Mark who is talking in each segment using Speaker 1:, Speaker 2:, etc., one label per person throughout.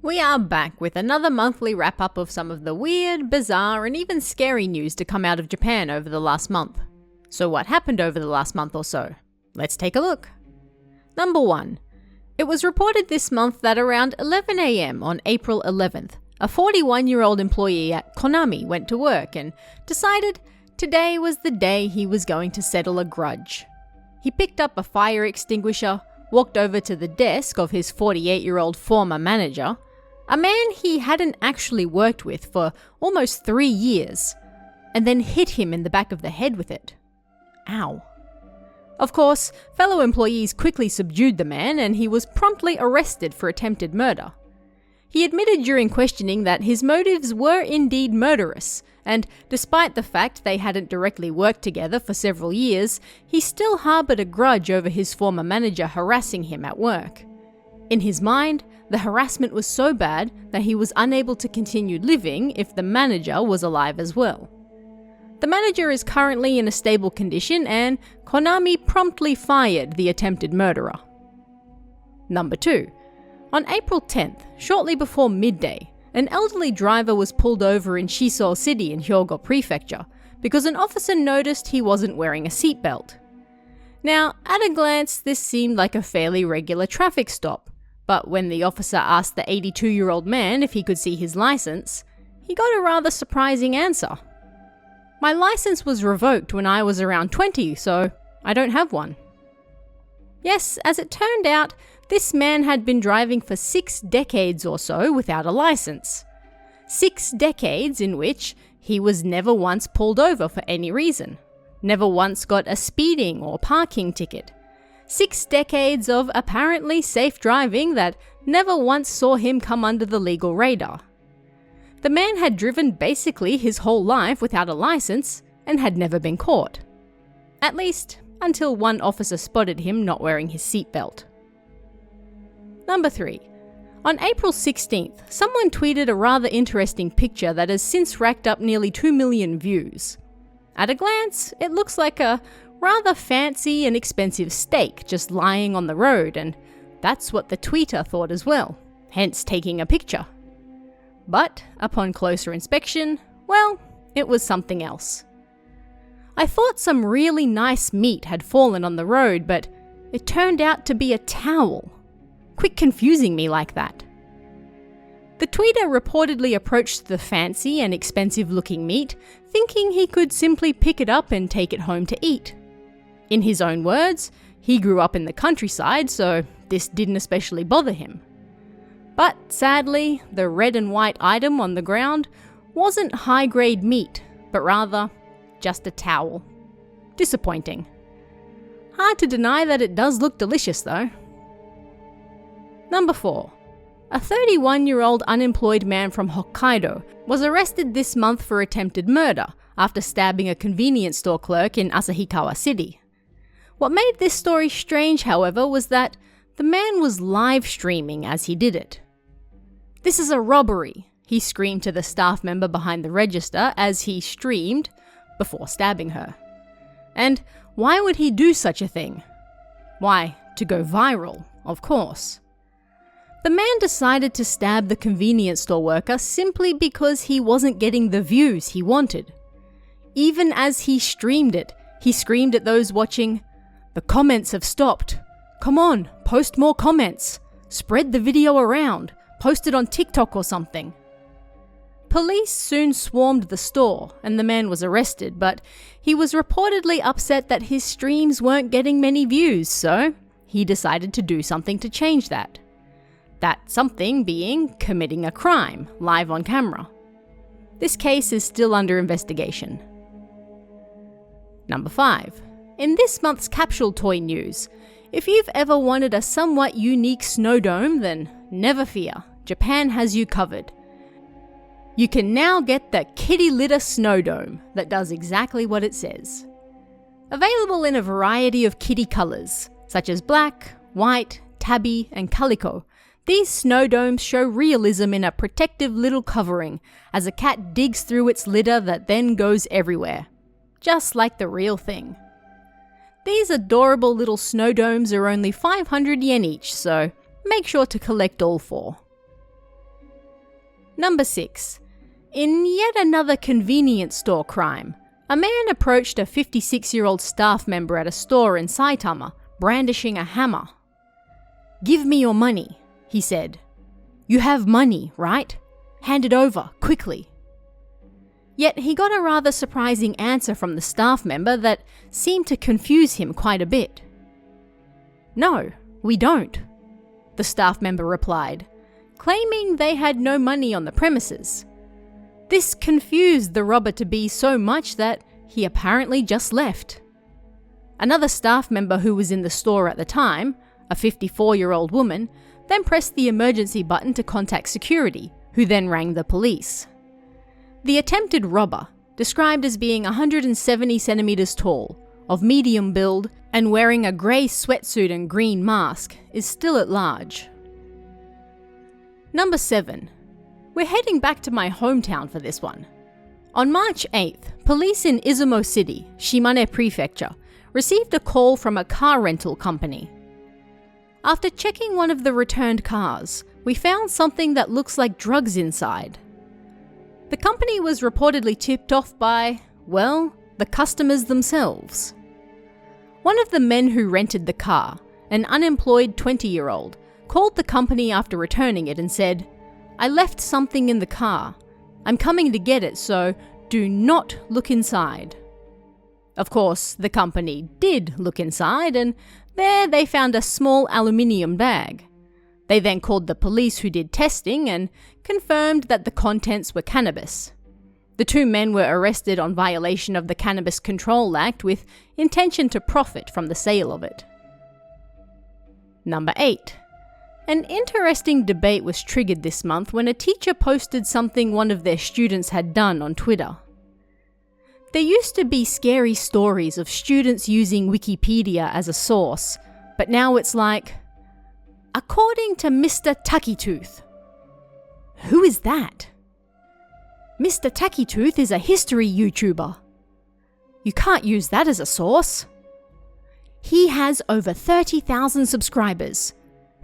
Speaker 1: We are back with another monthly wrap-up of some of the weird, bizarre, and even scary news to come out of Japan over the last month. So what happened over the last month or so? Let's take a look. Number 1. It was reported this month that around 11 AM on April 11th, a 41-year-old employee at Konami went to work and decided today was the day he was going to settle a grudge. He picked up a fire extinguisher, walked over to the desk of his 48-year-old former manager, a man he hadn't actually worked with for almost 3 years, and then hit him in the back of the head with it. Ow. Of course, fellow employees quickly subdued the man and he was promptly arrested for attempted murder. He admitted during questioning that his motives were indeed murderous, and despite the fact they hadn't directly worked together for several years, he still harbored a grudge over his former manager harassing him at work. In his mind, the harassment was so bad that he was unable to continue living if the manager was alive as well. The manager is currently in a stable condition and Konami promptly fired the attempted murderer. Number 2. On April 10th, shortly before midday, an elderly driver was pulled over in Shiso City in Hyogo Prefecture because an officer noticed he wasn't wearing a seatbelt. Now, at a glance, this seemed like a fairly regular traffic stop, but when the officer asked the 82-year-old man if he could see his license, he got a rather surprising answer. My license was revoked when I was around 20, so I don't have one. Yes, as it turned out, this man had been driving for 6 decades or so without a license. 6 decades in which he was never once pulled over for any reason, never once got a speeding or parking ticket. 6 decades of apparently safe driving that never once saw him come under the legal radar. The man had driven basically his whole life without a license and had never been caught. At least, until one officer spotted him not wearing his seatbelt. Number 3. On April 16th, someone tweeted a rather interesting picture that has since racked up nearly 2 million views. At a glance, it looks like a rather fancy and expensive steak just lying on the road, and that's what the tweeter thought as well, hence taking a picture. But, upon closer inspection, well, it was something else. I thought some really nice meat had fallen on the road, but it turned out to be a towel. Quit confusing me like that. The tweeter reportedly approached the fancy and expensive-looking meat, thinking he could simply pick it up and take it home to eat. In his own words, he grew up in the countryside, so this didn't especially bother him. But sadly, the red and white item on the ground wasn't high-grade meat, but rather just a towel. Disappointing. Hard to deny that it does look delicious though. Number 4. A 31-year-old unemployed man from Hokkaido was arrested this month for attempted murder after stabbing a convenience store clerk in Asahikawa City. What made this story strange, however, was that the man was live streaming as he did it. "This is a robbery," he screamed to the staff member behind the register as he streamed before stabbing her. And why would he do such a thing? Why, to go viral, of course. The man decided to stab the convenience store worker simply because he wasn't getting the views he wanted. Even as he streamed it, he screamed at those watching, "The comments have stopped. Come on, post more comments. Spread the video around. Post it on TikTok or something." Police soon swarmed the store and the man was arrested, but he was reportedly upset that his streams weren't getting many views, so he decided to do something to change that. That something being committing a crime live on camera. This case is still under investigation. Number 5. In this month's capsule toy news, if you've ever wanted a somewhat unique snow dome, then never fear, Japan has you covered. You can now get the Kitty Litter Snow Dome that does exactly what it says. Available in a variety of kitty colours, such as black, white, tabby, and calico, these snow domes show realism in a protective little covering as a cat digs through its litter that then goes everywhere. Just like the real thing. These adorable little snow domes are only 500 yen each, so make sure to collect all 4. Number 6. In yet another convenience store crime, a man approached a 56-year-old staff member at a store in Saitama, brandishing a hammer. "Give me your money," he said. "You have money, right? Hand it over, quickly." Yet he got a rather surprising answer from the staff member that seemed to confuse him quite a bit. "No, we don't," the staff member replied, claiming they had no money on the premises. This confused the robber-to-be so much that he apparently just left. Another staff member who was in the store at the time, a 54-year-old woman, then pressed the emergency button to contact security, who then rang the police. The attempted robber, described as being 170 centimeters tall, of medium build, and wearing a grey sweatsuit and green mask, is still at large. Number 7. We're heading back to my hometown for this one. On March 8th, police in Izumo City, Shimane Prefecture, received a call from a car rental company. After checking one of the returned cars, we found something that looks like drugs inside. The company was reportedly tipped off by, well, the customers themselves. One of the men who rented the car, an unemployed 20-year-old, called the company after returning it and said, "I left something in the car. I'm coming to get it, so do not look inside." Of course, the company did look inside, and there they found a small aluminium bag. They then called the police, who did testing and confirmed that the contents were cannabis. The two men were arrested on violation of the Cannabis Control Act with intention to profit from the sale of it. Number 8. An interesting debate was triggered this month when a teacher posted something one of their students had done on Twitter. There used to be scary stories of students using Wikipedia as a source, but now it's like, "According to Mr. Takitooth." Who is that? Mr. Takitooth is a history YouTuber. You can't use that as a source. He has over 30,000 subscribers.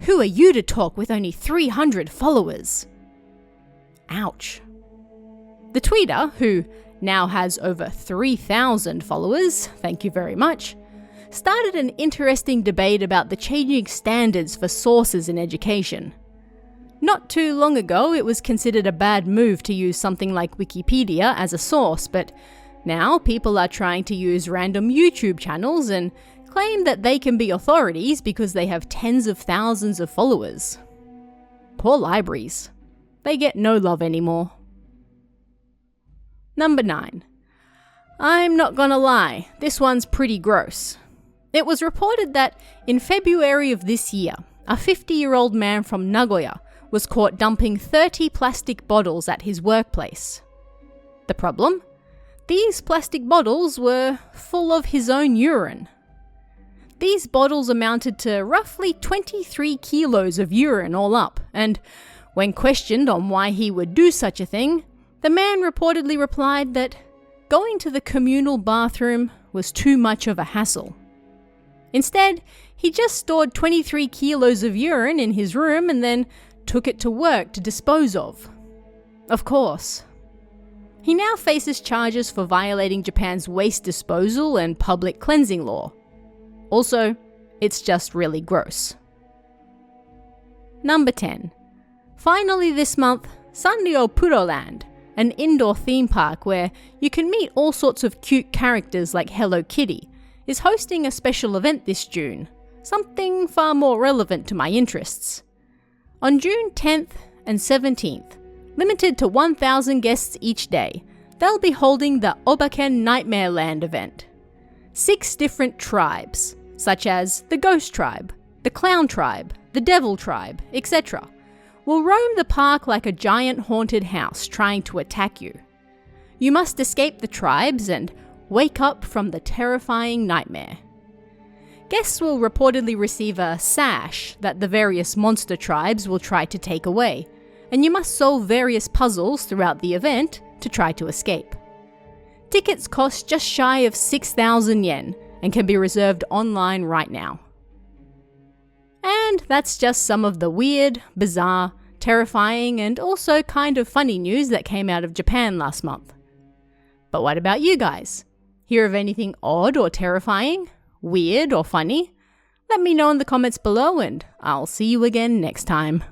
Speaker 1: Who are you to talk with only 300 followers? Ouch. The tweeter, who now has over 3,000 followers, thank you very much, started an interesting debate about the changing standards for sources in education. Not too long ago, it was considered a bad move to use something like Wikipedia as a source, but now people are trying to use random YouTube channels and claim that they can be authorities because they have tens of thousands of followers. Poor libraries. They get no love anymore. Number 9. I'm not gonna lie, this one's pretty gross. It was reported that in February of this year, a 50-year-old man from Nagoya was caught dumping 30 plastic bottles at his workplace. The problem? These plastic bottles were full of his own urine. These bottles amounted to roughly 23 kilos of urine all up, and when questioned on why he would do such a thing, the man reportedly replied that going to the communal bathroom was too much of a hassle. Instead, he just stored 23 kilos of urine in his room and then took it to work to dispose of. Of course. He now faces charges for violating Japan's waste disposal and public cleansing law. Also, it's just really gross. Number 10. Finally this month, Sanrio Puroland, an indoor theme park where you can meet all sorts of cute characters like Hello Kitty, is hosting a special event this June, something far more relevant to my interests. On June 10th and 17th, limited to 1,000 guests each day, they'll be holding the Obaken Nightmare Land event. 6 different tribes, such as the Ghost Tribe, the Clown Tribe, the Devil Tribe, etc., will roam the park like a giant haunted house trying to attack you. You must escape the tribes and wake up from the terrifying nightmare. Guests will reportedly receive a sash that the various monster tribes will try to take away, and you must solve various puzzles throughout the event to try to escape. Tickets cost just shy of 6,000 yen and can be reserved online right now. And that's just some of the weird, bizarre, terrifying, and also kind of funny news that came out of Japan last month. But what about you guys? Hear of anything odd or terrifying? Weird or funny? Let me know in the comments below, and I'll see you again next time.